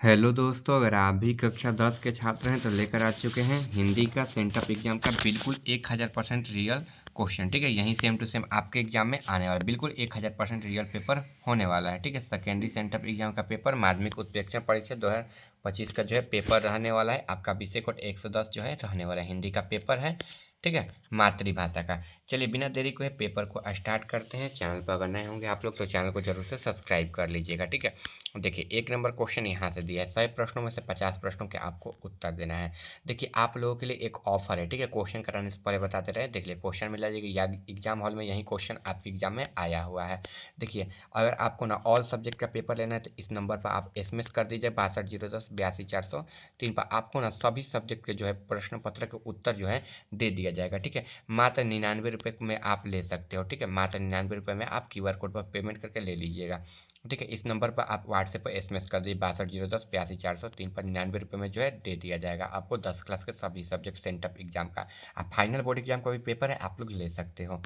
Hello दोस्तों, अगर आप भी कक्षा 10 के छात्र हैं तो लेकर आ चुके हैं हिंदी का सेंटअप एग्जाम का बिल्कुल 1000% रियल क्वेश्चन। ठीक है, यही सेम टू सेम आपके एग्जाम में आने वाला, बिल्कुल 1000% रियल पेपर होने वाला है। ठीक है, सेकेंडरी सेंटअप एग्जाम का पेपर माध्यमिक उत्प्रेक्षण परीक्षा 2025 का जो है पेपर रहने वाला है। आपका विषय कोड 110 जो है रहने वाला है, हिंदी का पेपर है। ठीक है, मातृभाषा का। चलिए बिना देरी को पेपर को स्टार्ट करते हैं। चैनल पर अगर नए होंगे आप लोग तो चैनल को जरूर से सब्सक्राइब कर लीजिएगा। ठीक है, देखिए 1 नंबर क्वेश्चन यहाँ से दिया है। 100 प्रश्नों में से 50 प्रश्नों के आपको उत्तर देना है। देखिए आप लोगों के लिए एक ऑफर है। ठीक है, क्वेश्चन कराने से पहले बताते रहे। देख लिए क्वेश्चन मिला जाएगा या एग्जाम हॉल में यही क्वेश्चन आपके एग्जाम में आया हुआ है। देखिए अगर आपको ना ऑल सब्जेक्ट का पेपर लेना है तो इस नंबर पर आप SMS कर दीजिए 6201082403 पर। आपको ना सभी सब्जेक्ट के जो है प्रश्न पत्र के उत्तर जो है दे दिया जाएगा। ठीक है, मात्र 99 रुपये में आप ले सकते हो। ठीक है, मात्र 99 रुपये में आप QR कोड पर पेमेंट करके ले लीजिएगा। ठीक है, इस नंबर पर आप व्हाट्सएप पर SMS कर दीजिए 6201082403 पर। 99 रुपये में जो है दे दिया जाएगा आपको 10 क्लास के सभी सब्जेक्ट सेंटअप एग्जाम का। आप फाइनल बोर्ड एग्जाम का भी पेपर है, आप लोग ले सकते हो।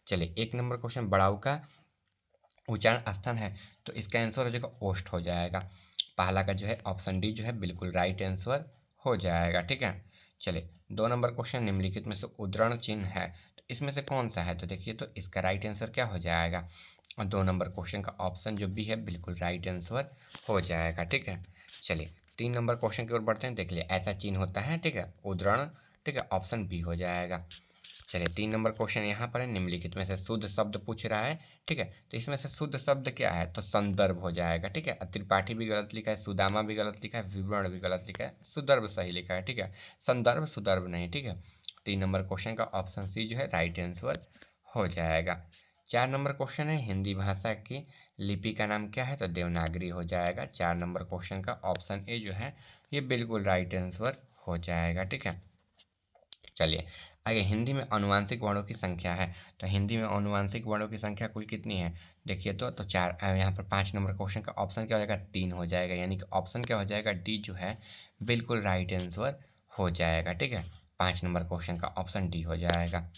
चलिए 1 नंबर क्वेश्चन, बड़ाऊ का उच्चारण स्थान है तो इसका आंसर हो जाएगा ओस्ट हो जाएगा। पहला का जो है ऑप्शन डी जो है बिल्कुल राइट आंसर हो जाएगा। ठीक है, चलिए 2 नंबर क्वेश्चन, निम्नलिखित में से उद्धरण चिन्ह है तो इसमें से कौन सा है, तो देखिए तो इसका राइट आंसर क्या हो जाएगा। और 2 नंबर क्वेश्चन का ऑप्शन जो बी है बिल्कुल राइट आंसर हो जाएगा। ठीक है, चलिए 3 नंबर क्वेश्चन की ओर बढ़ते हैं। देख लिए ऐसा चिन्ह होता है। ठीक है, उद्धरण। ठीक है, ऑप्शन बी हो जाएगा। चलिए 3 नंबर क्वेश्चन यहाँ पर है, निम्नलिखित में से शुद्ध शब्द पूछ रहा है। ठीक है, तो इसमें से शुद्ध शब्द क्या है, तो संदर्भ हो जाएगा। ठीक है, त्रिपाठी भी गलत लिखा है, सुदामा भी गलत लिखा है, विवरण भी गलत लिखा है, सुदर्भ सही लिखा है। ठीक है, संदर्भ सुदर्भ नहीं। ठीक है, 3 नंबर क्वेश्चन का ऑप्शन सी जो है राइट आंसर हो जाएगा। 4 नंबर क्वेश्चन है, हिंदी भाषा की लिपि का नाम क्या है, तो देवनागरी हो जाएगा। 4 नंबर क्वेश्चन का ऑप्शन ए जो है ये बिल्कुल राइट आंसर हो जाएगा। ठीक है, चलिए आगे, हिंदी में अनुवांशिक वर्णों की संख्या है तो हिंदी में अनुवांशिक वर्णों की संख्या कुल कितनी है, देखिए तो चार। यहाँ पर 5 नंबर क्वेश्चन का ऑप्शन क्या हो जाएगा, 3 हो जाएगा, यानी कि ऑप्शन क्या हो जाएगा, डी जो है बिल्कुल राइट आंसर हो जाएगा। ठीक है, 5 नंबर क्वेश्चन का ऑप्शन डी हो जाएगा।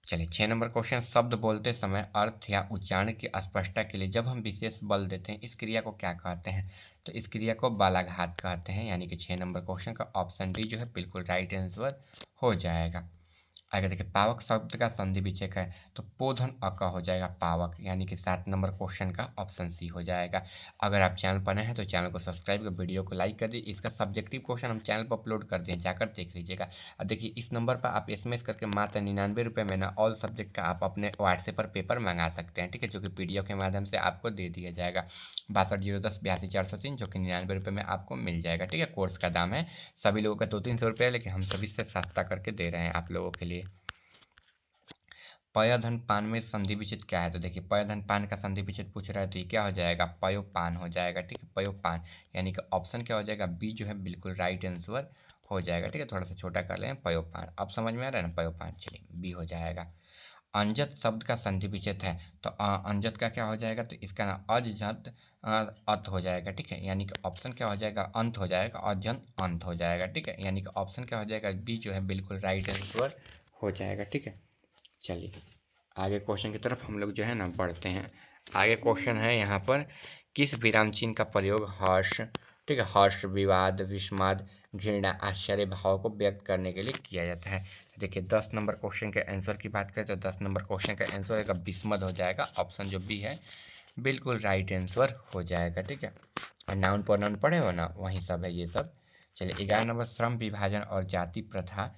चलिए 6 नंबर क्वेश्चन, शब्द बोलते समय अर्थ या उच्चारण की स्पष्टता के लिए जब हम विशेष बल देते हैं इस क्रिया को क्या कहते हैं, तो इस क्रिया को बालाघात कहते हैं, यानी कि 6 नंबर क्वेश्चन का ऑप्शन डी जो है बिल्कुल राइट आंसर हो जाएगा। आगे देखिए, पावक शब्द का संधि विच्छेद है तो पोधन अक हो जाएगा पावक, यानी कि 7 नंबर क्वेश्चन का ऑप्शन सी हो जाएगा। अगर आप चैनल पर नए हैं तो चैनल को सब्सक्राइब कर वीडियो को लाइक कर दीजिए। इसका सब्जेक्टिव क्वेश्चन हम चैनल पर अपलोड कर दिए, जाकर देख लीजिएगा। अब देखिए इस नंबर पर आप SMS करके मात्र 99 रुपये में ना ऑल सब्जेक्ट का आप अपने व्हाट्सएप पर पेपर मंगा सकते हैं। ठीक है, जो कि PDF के माध्यम से आपको दे दिया जाएगा 6201082403, जो कि 99 रुपये में आपको मिल जाएगा। ठीक है, कोर्स का दाम है सभी लोगों का 200-300 रुपये है, लेकिन हम सभी से सस्ता करके दे रहे हैं आप लोगों के लिए। पयधन पान में संधि विच्छेद क्या है, तो देखिए पयधन पान का संधि विच्छेद पूछ रहा है तो ये क्या हो जाएगा, पयोपान हो जाएगा। ठीक है, पयोपान, यानी कि ऑप्शन क्या हो जाएगा, बी जो है बिल्कुल राइट आंसर हो जाएगा। ठीक है, थोड़ा सा छोटा कर लें, पयोपान। अब समझ में आ रहा है ना, पयोपान। चलिए बी हो जाएगा। अंजत शब्द का संधि विच्छेद है तो अंजत का क्या हो जाएगा, तो इसका ना अजत अत हो जाएगा। ठीक है, यानी कि ऑप्शन क्या हो जाएगा, अंत हो जाएगा, अजन अंत हो जाएगा। ठीक है, यानी कि ऑप्शन क्या हो जाएगा, बी जो है बिल्कुल राइट आंसर हो जाएगा। ठीक है, चलिए आगे क्वेश्चन की तरफ हम लोग जो है ना बढ़ते हैं। आगे क्वेश्चन है यहाँ पर, किस विराम चिन्ह का प्रयोग हर्ष, ठीक है, हर्ष, विवाद, विस्मद, घृणा, आश्चर्य भाव को व्यक्त करने के लिए किया जाता है। देखिए 10 नंबर क्वेश्चन के आंसर की बात करें तो 10 नंबर क्वेश्चन का आंसर एक विस्मद हो जाएगा, ऑप्शन जो बी है बिल्कुल राइट आंसर हो जाएगा। ठीक है, नाउन प्रोनाउन पढ़े हो ना, वही सब है ये सब। चलिए 11 नंबर, श्रम विभाजन और जाति प्रथा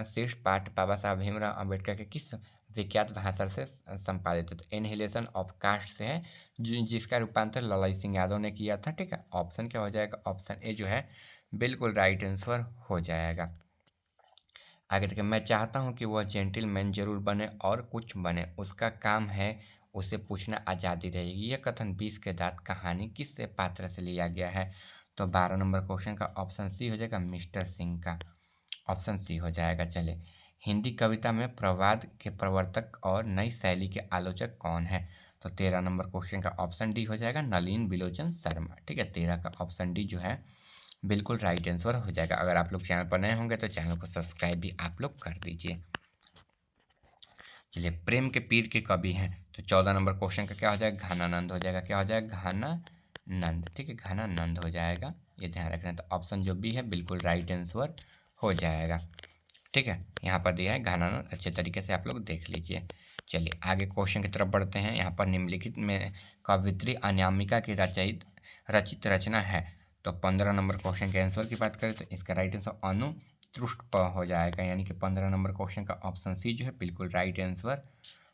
शीर्ष पाठ बाबा साहब भीमराव अम्बेडकर के किस विख्यात भाषण से संपादित है, तो एनहिलेशन ऑफ कास्ट से है, जिसका रूपांतर ललाई सिंह यादव ने किया था। ठीक है, ऑप्शन क्या हो जाएगा, ऑप्शन ए जो है बिल्कुल राइट आंसर हो जाएगा। आगे देखिए, मैं चाहता हूँ कि वह जेंटलमैन जरूर बने और कुछ बने, उसका काम है उसे पूछना आज़ादी रहेगी। यह कथन 20 के दांत कहानी किस से पात्र से लिया गया है, तो 12 नंबर क्वेश्चन का ऑप्शन सी हो जाएगा, मिस्टर सिंह का, ऑप्शन सी हो जाएगा। चले, हिंदी कविता में प्रवाद के प्रवर्तक और नई शैली के आलोचक कौन है, तो 13 नंबर क्वेश्चन का ऑप्शन डी हो जाएगा, नलिन बिलोचन शर्मा। ठीक है, 13 का ऑप्शन डी जो है बिल्कुल राइट आंसर हो जाएगा। अगर आप लोग चैनल पर नए होंगे तो चैनल को सब्सक्राइब भी आप लोग कर दीजिए। चलिए, प्रेम के पीर के कवि हैं तो 14 नंबर क्वेश्चन का क्या हो जाएगा, घनानंद हो जाएगा। क्या हो जाएगा, नंद, ठीक है, घनानंद हो जाएगा, ये ध्यान रखना। तो ऑप्शन जो बी है बिल्कुल राइट आंसर हो जाएगा, ठीक है। यहाँ पर दिया है घनानंद, अच्छे तरीके से आप लोग देख लीजिए। चलिए आगे क्वेश्चन की तरफ बढ़ते हैं। यहाँ पर निम्नलिखित में कवियत्री अनामिका की रचित रचना है। तो 15 नंबर क्वेश्चन के आंसर की बात करें तो इसका राइट आंसर अनु तृष्ट हो जाएगा, यानी कि 15 नंबर क्वेश्चन का ऑप्शन सी जो है बिल्कुल राइट आंसर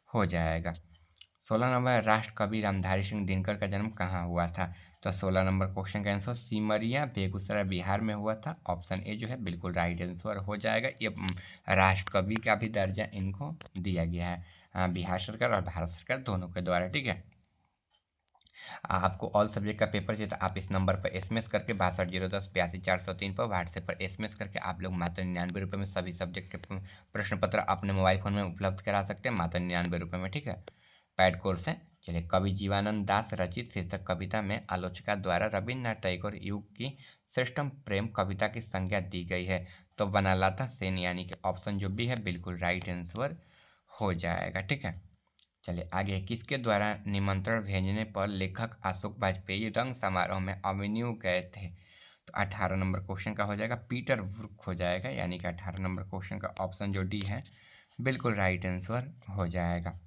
हो जाएगा। 16 नंबर राष्ट्र कवि रामधारी सिंह दिनकर का जन्म कहाँ हुआ था। तो 16 नंबर क्वेश्चन का आंसर सिमरिया बेगूसराय बिहार में हुआ था, ऑप्शन ए जो है बिल्कुल राइट आंसर हो जाएगा। ये राष्ट्र कवि का भी दर्जा इनको दिया गया है बिहार सरकार और भारत सरकार दोनों के द्वारा, ठीक है। आपको ऑल सब्जेक्ट का पेपर चाहिए तो आप इस नंबर पर एसएमएस करके 62-010-82-403 पर व्हाट्सएप पर एसएमएस करके आप लोग मात्र 99 रुपये में सभी सब्जेक्ट के प्रश्न पत्र अपने मोबाइल फ़ोन में उपलब्ध करा सकते हैं, मात्र 99 रुपये में, ठीक है। पैड कोर्स है। चलिए, कवि जीवानंद दास रचित शीर्षक कविता में आलोचका द्वारा रविन्द्रनाथ टैगोर युग की श्रेष्ठतम प्रेम कविता की संज्ञा दी गई है। तो वनलता सेन, यानी कि ऑप्शन जो बी है बिल्कुल राइट आंसर हो जाएगा, ठीक है। चलिए आगे, किसके द्वारा निमंत्रण भेजने पर लेखक अशोक वाजपेयी रंग समारोह में अवेन्यू गए थे। तो 18 नंबर क्वेश्चन का हो जाएगा पीटर वुर्क हो जाएगा, यानी कि 18 नंबर क्वेश्चन का ऑप्शन जो डी है बिल्कुल राइट आंसर हो जाएगा।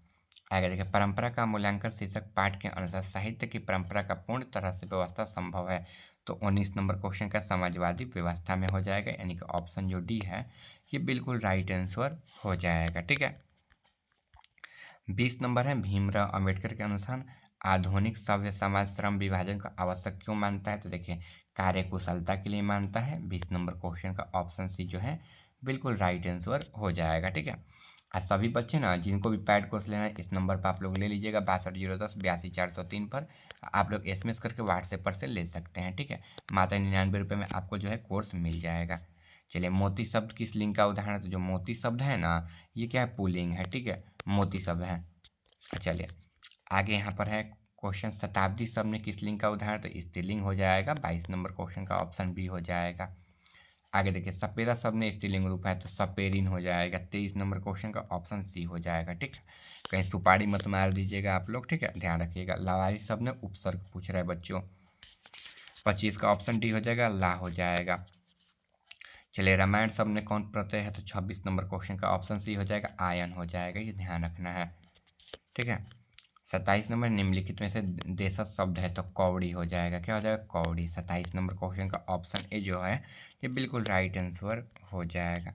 आगे देखिए, परंपरा का मूल्यांकन शीर्षक पाठ के अनुसार साहित्य की परंपरा का पूर्ण तरह से व्यवस्था संभव है। तो 19 नंबर क्वेश्चन का समाजवादी व्यवस्था में हो जाएगा, यानी कि ऑप्शन जो डी है ये बिल्कुल राइट आंसर हो जाएगा, ठीक है। 20 नंबर है, भीमराव अंबेडकर के अनुसार आधुनिक सभ्य समाज श्रम विभाजन को आवश्यक क्यों मानता है। तो देखिए, कार्यकुशलता के लिए मानता है। 20 नंबर क्वेश्चन का ऑप्शन सी जो है बिल्कुल राइट आंसर हो जाएगा, ठीक है। आज सभी बच्चे ना जिनको भी पैड कोर्स लेना है इस नंबर पर आप लोग ले लीजिएगा 62-010-82-403 पर आप लोग एसएमएस करके व्हाट्सएप पर से ले सकते हैं, ठीक है। मात्र 99 रुपये में आपको जो है कोर्स मिल जाएगा। चलिए, मोती शब्द किस लिंग का उदाहरण है। तो जो मोती शब्द है ना ये क्या है, पुल्लिंग है, ठीक है, मोती शब्द है। चलिए आगे यहाँ पर है क्वेश्चन, शताब्दी शब्द में किस लिंग का उदाहरण। तो स्त्रीलिंग हो जाएगा, 22 नंबर क्वेश्चन का ऑप्शन बी हो जाएगा। आगे देखिए, सपेरा शब्द में स्त्रीलिंग रूप है तो सपेरिन हो जाएगा, 23 नंबर क्वेश्चन का ऑप्शन सी हो जाएगा, ठीक है। कहीं सुपारी मत मार दीजिएगा आप लोग, ठीक है, ध्यान रखिएगा। लावारिस शब्द में उपसर्ग पूछ रहा है बच्चों, 25 का ऑप्शन डी हो जाएगा, ला हो जाएगा। चलिए, रामायण शब्द में कौन प्रत्यय है। तो 26 नंबर क्वेश्चन का ऑप्शन सी हो जाएगा, आयन हो जाएगा, ये ध्यान रखना है, ठीक है। 27 नंबर, निम्नलिखित में से देशज शब्द है तो कौड़ी हो जाएगा, क्या हो जाएगा, कौड़ी। 27 नंबर क्वेश्चन का ऑप्शन ए जो है ये बिल्कुल राइट आंसर हो जाएगा।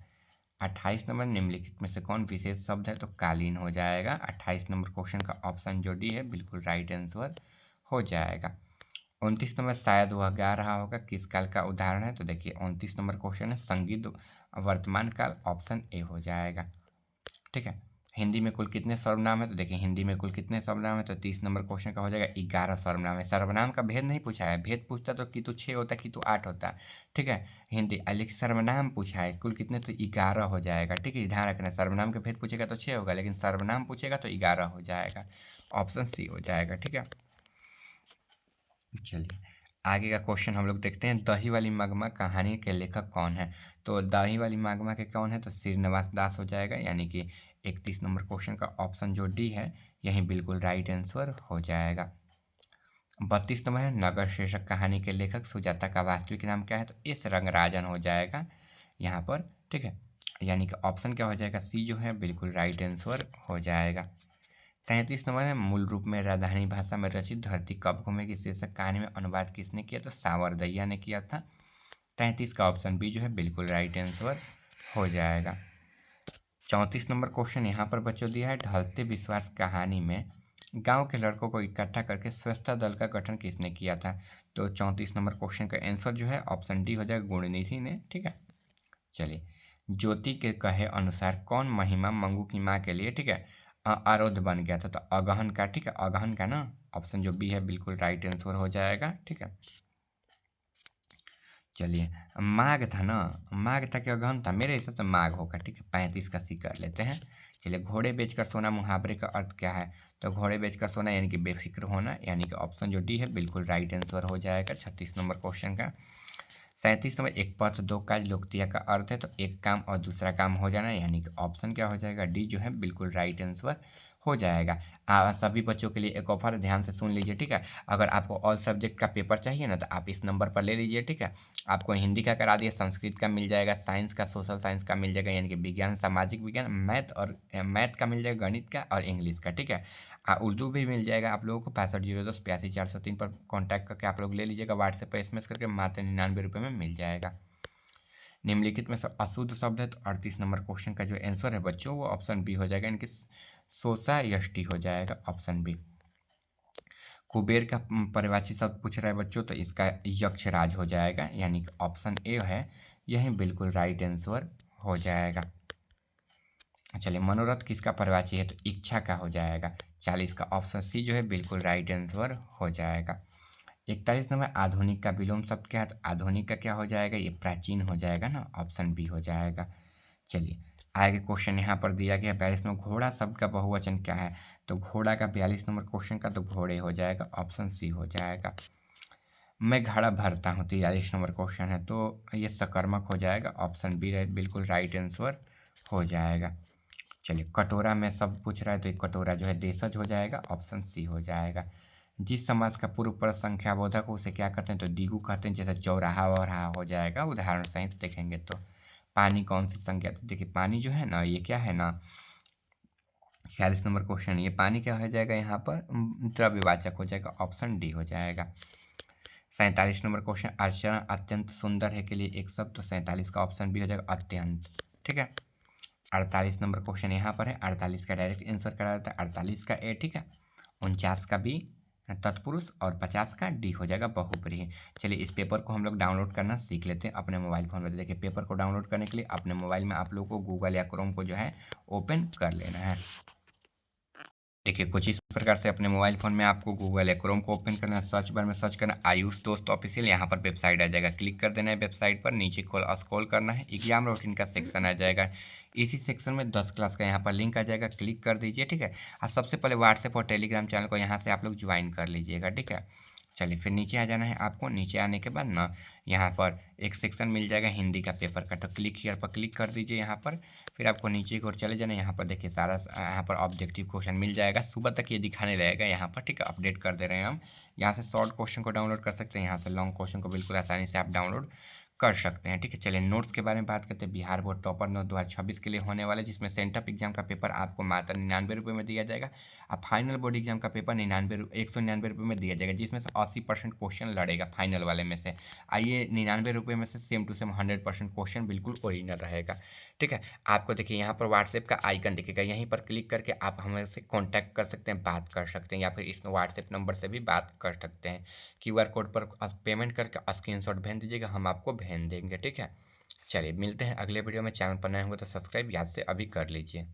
28 नंबर, निम्नलिखित में से कौन विशेष शब्द है। तो कालीन हो जाएगा। 28 नंबर क्वेश्चन का ऑप्शन जो डी है बिल्कुल राइट आंसर हो जाएगा। 29 नंबर, शायद वह गा रहा होगा किस काल का उदाहरण है। तो देखिए 29 नंबर क्वेश्चन है संगीत वर्तमान काल, ऑप्शन ए हो जाएगा, ठीक है। हिंदी में कुल कितने सर्वनाम है। तो देखिए हिंदी में कुल कितने सर्वनाम है। तो 30 नंबर क्वेश्चन का हो जाएगा 11 सर्वनाम है। सर्वनाम का भेद नहीं पूछा है, भेद पूछता तो कि तो 6 होता कि तो 8 होता, ठीक है। हिंदी लेकिन सर्वनाम पूछा है कुल कितने, तो 11 हो जाएगा, ठीक है। ध्यान रखना, सर्वनाम का भेद पूछेगा तो 6 होगा, लेकिन सर्वनाम पूछेगा तो 11 हो जाएगा, ऑप्शन सी हो जाएगा, ठीक है। चलिए आगे का क्वेश्चन हम लोग देखते हैं, दही वाली मगमा कहानी के लेखक कौन है। तो दही वाली मगमा के कौन है। तो श्रीनिवास दास हो जाएगा, यानी कि 31 नंबर क्वेश्चन का ऑप्शन जो डी है यही बिल्कुल राइट आंसर हो जाएगा। 32 नंबर है, नगर शीर्षक कहानी के लेखक सुजाता का वास्तविक नाम क्या है। तो एस रंगराजन हो जाएगा यहाँ पर, ठीक है। यानी कि ऑप्शन क्या हो जाएगा, सी जो है बिल्कुल राइट आंसर हो जाएगा। 33 नंबर है, मूल रूप में राजधानी भाषा में रचित धरती कब घूमेगी शीर्षक कहानी में अनुवाद किसने किया। तो सावरदैया ने किया था। 33 का ऑप्शन बी जो है बिल्कुल राइट आंसर हो जाएगा। 34 नंबर क्वेश्चन यहाँ पर बच्चों दिया है, ढलते विश्वास कहानी में गांव के लड़कों को इकट्ठा करके स्वच्छता दल का गठन किसने किया था। तो 34 नंबर क्वेश्चन का आंसर जो है ऑप्शन डी हो जाएगा, गुणनिधि ने, ठीक है। चलिए, ज्योति के कहे अनुसार कौन महिमा मंगू की माँ के लिए, ठीक है, आरोध बन गया था। तो अगहन का, ठीक है, अगहन का ना ऑप्शन जो बी है बिल्कुल राइट आंसर हो जाएगा, ठीक है। चलिए, माघ था ना, माघ था कि अगहन था, मेरे हिसाब से माघ होगा, ठीक है। 35 का सी कर लेते हैं। चलिए, घोड़े बेचकर सोना मुहावरे का अर्थ क्या है। तो घोड़े बेचकर सोना यानी कि बेफिक्र होना, यानी कि ऑप्शन जो डी है बिल्कुल राइट आंसर हो जाएगा 36 नंबर क्वेश्चन का। 37 नंबर, एक पथ दो काज लोकतिया का अर्थ है। तो एक काम और दूसरा काम हो जाना, यानी कि ऑप्शन क्या हो जाएगा, डी जो है बिल्कुल राइट आंसर हो जाएगा। सभी बच्चों के लिए एक ऑफर है, ध्यान से सुन लीजिए, ठीक है। अगर आपको ऑल सब्जेक्ट का पेपर चाहिए ना तो आप इस नंबर पर ले लीजिए, ठीक है। आपको हिंदी का करा दिया, संस्कृत का मिल जाएगा, साइंस का, सोशल साइंस का मिल जाएगा, यानी कि विज्ञान, सामाजिक विज्ञान, मैथ का मिल जाएगा, गणित का और इंग्लिश का, ठीक है। उर्दू भी मिल जाएगा आप लोगों को। 6502 82 403 पर कॉन्टैक्ट करके आप लोग ले लीजिएगा, व्हाट्सएप पर SMS करके मात्र 99 रुपये में मिल जाएगा। निम्नलिखित में से अशुद्ध शब्द है तो 38 नंबर क्वेश्चन का जो आंसर है बच्चों वो ऑप्शन बी हो जाएगा, इनकी सोसाइटी हो जाएगा, ऑप्शन बी। कुबेर का पर्यायवाची शब्द पूछ रहा है बच्चों तो इसका यक्षराज हो जाएगा, यानी कि ऑप्शन ए है यही बिल्कुल राइट आंसर हो जाएगा। चलिए, मनोरथ किसका पर्यायवाची है तो इच्छा का हो जाएगा। 40 का ऑप्शन सी जो है बिल्कुल राइट आंसर हो जाएगा। 41 नंबर आधुनिक का विलोम शब्द क्या है तो आधुनिक का क्या हो जाएगा, ये प्राचीन हो जाएगा ना, ऑप्शन बी हो जाएगा। चलिए, आगे क्वेश्चन यहाँ पर दिया गया 42 में घोड़ा शब्द का बहुवचन क्या है तो घोड़ा का 42 नंबर क्वेश्चन का तो घोड़े हो जाएगा, ऑप्शन सी हो जाएगा। मैं घड़ा भरता हूँ 43 नंबर क्वेश्चन है तो ये सकर्मक हो जाएगा, ऑप्शन बी बिल्कुल राइट आंसर हो जाएगा। चलिए, कटोरा में सब पूछ रहा है तो ये कटोरा जो है देशज हो जाएगा, ऑप्शन सी हो जाएगा। जिस समास का पूर्व पर संख्याबोधक उसे क्या कहते हैं तो दिगु कहते हैं, जैसे चौराहा वराहा हो जाएगा, उदाहरण सहित देखेंगे तो। पानी कौन सी संख्या तो देखिए पानी जो है ना ये क्या है ना, 46 नंबर क्वेश्चन, ये पानी क्या हो जाएगा यहाँ पर द्रव्यवाचक हो जाएगा, ऑप्शन डी हो जाएगा। 47 नंबर क्वेश्चन, आचरण अत्यंत सुंदर है के लिए एक शब्द तो 47 का ऑप्शन बी हो जाएगा अत्यंत, ठीक है। 48 नंबर क्वेश्चन यहाँ पर है, 48 का डायरेक्ट आंसर करा जाता है, 48 का ए, ठीक है। 49 का बी तत्पुरुष और 50 का डी हो जाएगा बहुब्रीहि। चलिए, इस पेपर को हम लोग डाउनलोड करना सीख लेते हैं अपने मोबाइल फ़ोन में। देखिए, पेपर को डाउनलोड करने के लिए अपने मोबाइल में आप लोग को गूगल या क्रोम को जो है ओपन कर लेना है। देखिए, कुछ इस प्रकार से अपने मोबाइल फ़ोन में आपको गूगल या क्रोम को ओपन करना है, सर्च बार में सर्च करना आयुष दोस्त ऑफिशियल, यहाँ पर वेबसाइट आ जाएगा, क्लिक कर देना है वेबसाइट पर, नीचे स्क्रॉल करना है, एग्जाम रूटीन का सेक्शन आ जाएगा। इसी सेक्शन में 10 क्लास का यहाँ पर लिंक आ जाएगा, क्लिक कर दीजिए, ठीक है। और सबसे पहले व्हाट्सएप और टेलीग्राम चैनल को यहाँ से आप लोग ज्वाइन कर लीजिएगा, ठीक है। चलिए, फिर नीचे आ जाना है आपको। नीचे आने के बाद ना यहाँ पर एक सेक्शन मिल जाएगा हिंदी का पेपर का, तो क्लिक हियर पर क्लिक कर दीजिए यहाँ पर। फिर आपको नीचे की ओर चले जाना, यहाँ पर देखिए सारा यहाँ पर ऑब्जेक्टिव क्वेश्चन मिल जाएगा, सुबह तक ये दिखाने रहेगा यहाँ पर, ठीक है। अपडेट कर दे रहे हैं हम। यहाँ से शॉर्ट क्वेश्चन को डाउनलोड कर सकते हैं, यहाँ से लॉन्ग क्वेश्चन को बिल्कुल आसानी से आप डाउनलोड कर सकते हैं, ठीक है। चलिए, नोट्स के बारे में बात करते हैं। बिहार बोर्ड टॉपर नोट 2026 के लिए होने वाले, जिसमें सेंटअप एग्जाम का पेपर आपको मात्र 99 रुपये में दिया जाएगा। अब फाइनल बोर्ड एग्जाम का पेपर 199 रुपये में दिया जाएगा, जिसमें से 80% क्वेश्चन लड़ेगा फाइनल वाले में से। आइए, 99 रुपये में से सेम टू सेम 100% क्वेश्चन बिल्कुल ओरिजिनल रहेगा, ठीक है। आपको देखिए यहाँ पर व्हाट्सएप का आइकन दिखेगा, यहीं पर क्लिक करके आप हमसे कॉन्टैक्ट कर सकते हैं, बात कर सकते हैं, या फिर इस व्हाट्सएप नंबर से भी बात कर सकते हैं। QR कोड पर पेमेंट करके स्क्रीनशॉट भेज दीजिएगा, हम आपको भेज देंगे, ठीक है। चलिए, मिलते हैं अगले वीडियो में। चैनल पर नए होंगे तो सब्सक्राइब याद से अभी कर लीजिए।